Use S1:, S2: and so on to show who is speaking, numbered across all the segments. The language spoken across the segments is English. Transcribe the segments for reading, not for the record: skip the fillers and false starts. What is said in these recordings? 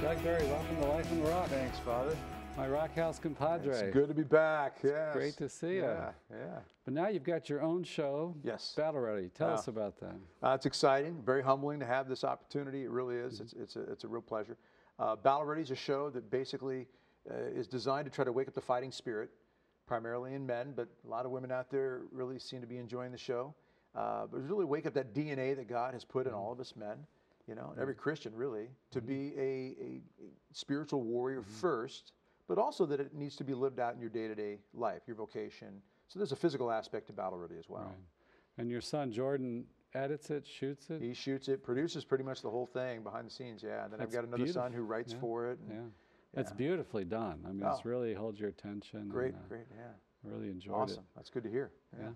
S1: Doug Berry, welcome to Life on the Rock.
S2: Thanks, Father.
S1: My Rock House compadre.
S2: It's good to be back. Yes.
S1: Great to see you.
S2: Yeah.
S1: But now you've got your own show.
S2: Yes.
S1: Battle Ready. Tell us about that.
S2: It's exciting, very humbling to have this opportunity. It really is. It's a real pleasure. Battle Ready is a show that basically is designed to try to wake up the fighting spirit, primarily in men, but a lot of women out there really seem to be enjoying the show. But really wake up that DNA that God has put in all of us men, you know, and every Christian really, to be a spiritual warrior first, but also that it needs to be lived out in your day-to-day life, your vocation. So there's a physical aspect to Battle Ready as well.
S1: Right. And your son Jordan edits it, shoots it?
S2: He shoots it, produces pretty much the whole thing behind the scenes, yeah. And then I've got another son who writes for it. And,
S1: It's beautifully done. I mean, it's really holds your attention.
S2: Great,
S1: and,
S2: great, yeah.
S1: I really enjoyed it.
S2: Awesome. That's good to hear.
S1: Yeah.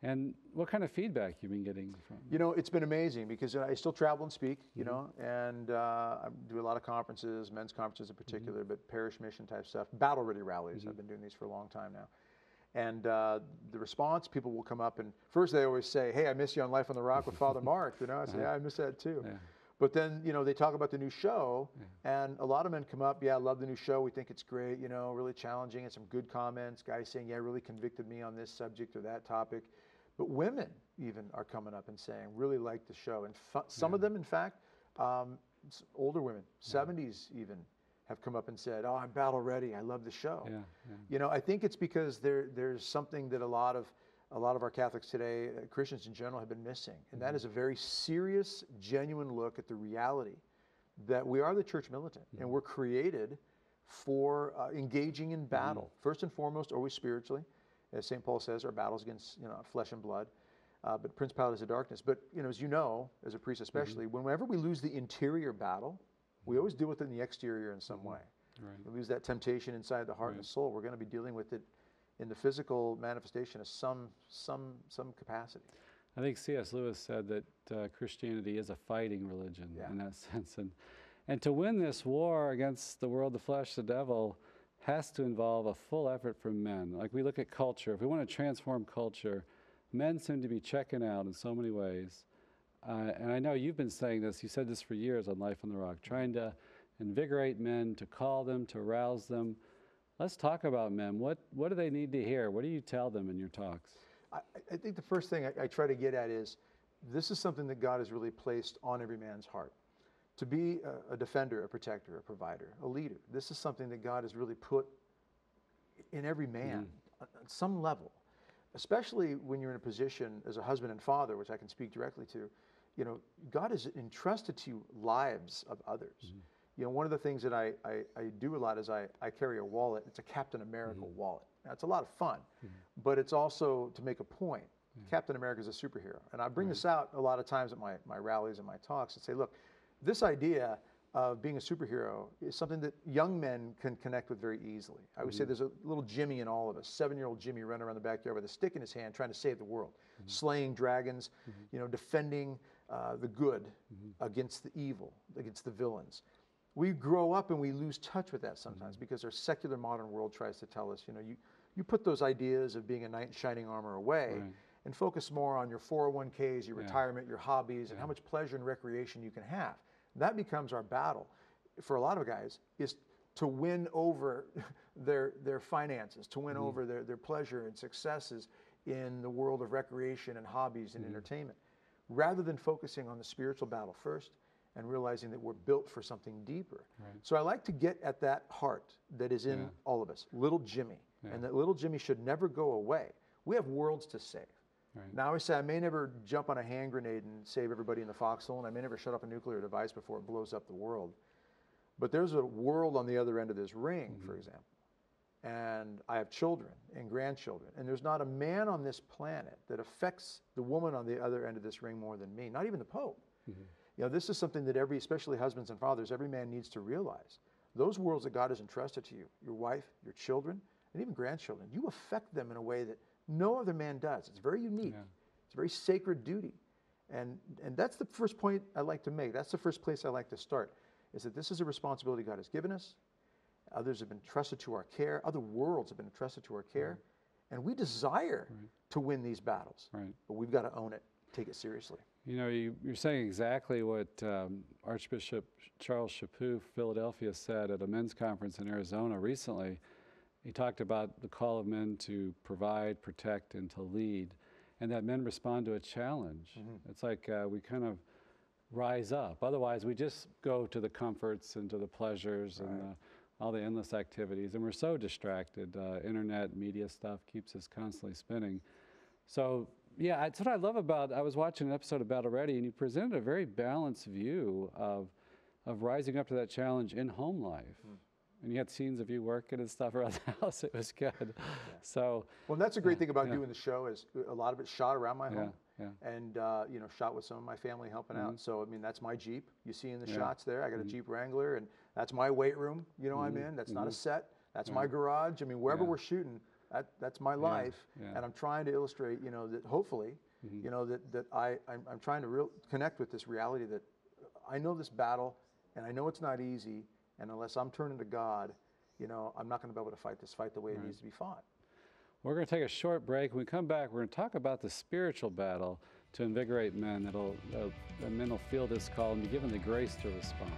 S1: And what kind of feedback you've been getting from?
S2: You know, it's been amazing because I still travel and speak, you know, and I do a lot of conferences, men's conferences in particular, but parish mission type stuff, Battle Ready rallies. I've been doing these for a long time now. And the response, people will come up and first they always say, hey, I miss you on Life on the Rock with Father Mark. You know, I say, yeah, I miss that too. But then, you know, they talk about the new show and a lot of men come up, yeah, I love the new show. We think it's great, you know, really challenging and some good comments. Guys saying, yeah, really convicted me on this subject or that topic. But women even are coming up and saying, really like the show. And some of them, in fact, older women, 70s even, have come up and said, oh, I'm battle ready. I love the show. You know, I think it's because there's something that a lot of our Catholics today, Christians in general, have been missing. And that is a very serious, genuine look at the reality that we are the church militant. And we're created for engaging in battle. First and foremost, always spiritually. As St. Paul says, our battles against, you know, flesh and blood, but principalities of darkness. But, you know, as a priest especially, whenever we lose the interior battle, we always deal with it in the exterior in some way. We lose that temptation inside the heart and the soul. We're going to be dealing with it in the physical manifestation of some capacity.
S1: I think C.S. Lewis said that Christianity is a fighting religion in that sense. And to win this war against the world, the flesh, the devil, has to involve a full effort from men. Like we look at culture, if we want to transform culture, men seem to be checking out in so many ways. And I know you've been saying this, you said this for years on Life on the Rock, trying to invigorate men, to call them, to rouse them. Let's talk about men. What do they need to hear? What do you tell them in your talks?
S2: I think the first thing I try to get at is, this is something that God has really placed on every man's heart. To be a defender, a protector, a provider, a leader. This is something that God has really put in every man on some level, especially when you're in a position as a husband and father, which I can speak directly to. You know, God has entrusted to you lives of others. You know, one of the things that I do a lot is I carry a wallet. It's a Captain America wallet. Now, it's a lot of fun, but it's also to make a point. Captain America is a superhero. And I bring this out a lot of times at my rallies and my talks and say, look, this idea of being a superhero is something that young men can connect with very easily. I would say there's a little Jimmy in all of us, 7-year-old Jimmy running around the backyard with a stick in his hand trying to save the world, slaying dragons, you know, defending the good against the evil, against the villains. We grow up and we lose touch with that sometimes because our secular modern world tries to tell us, you know, you put those ideas of being a knight in shining armor away and focus more on your 401ks, your retirement, your hobbies, and how much pleasure and recreation you can have. That becomes our battle for a lot of guys, is to win over their finances, to win over their pleasure and successes in the world of recreation and hobbies and entertainment, rather than focusing on the spiritual battle first and realizing that we're built for something deeper. So I like to get at that heart that is in all of us, little Jimmy, and that little Jimmy should never go away. We have worlds to save. Now I always say I may never jump on a hand grenade and save everybody in the foxhole, and I may never shut off a nuclear device before it blows up the world. But there's a world on the other end of this ring, for example. And I have children and grandchildren, and there's not a man on this planet that affects the woman on the other end of this ring more than me, not even the Pope. You know, this is something that especially husbands and fathers, every man needs to realize. Those worlds that God has entrusted to you, your wife, your children, and even grandchildren, you affect them in a way that no other man does. It's very unique. It's a very sacred duty. And that's the first point I like to make. That's the first place I like to start, is that this is a responsibility God has given us. Others have been trusted to our care. Other worlds have been entrusted to our care. And we desire to win these battles. But we've got to own it, take it seriously.
S1: You know, you're saying exactly what Archbishop Charles Chaput, Philadelphia, said at a men's conference in Arizona recently. He talked about the call of men to provide, protect, and to lead, and that men respond to a challenge. It's like we kind of rise up. Otherwise, we just go to the comforts and to the pleasures and all the endless activities, and we're so distracted. Internet, media stuff keeps us constantly spinning. So, yeah, that's what I love about, I was watching an episode of Battle Ready, and you presented a very balanced view of rising up to that challenge in home life. And you had scenes of you working and stuff around the house. It was good. So,
S2: well, that's a great thing about doing the show is a lot of it shot around my home, and you know, shot with some of my family helping out. So I mean, that's my Jeep. You see in the shots there. I got a Jeep Wrangler, and that's my weight room. You know, I'm in. That's not a set. That's my garage. I mean, wherever we're shooting, that's my life. And I'm trying to illustrate, you know, that hopefully, you know, that I'm trying to connect with this reality that I know this battle, and I know it's not easy. And unless I'm turning to God, you know, I'm not going to be able to fight this fight the way it needs to be fought.
S1: We're going to take a short break. When we come back, we're going to talk about the spiritual battle to invigorate men. Men will feel this call and be given the grace to respond.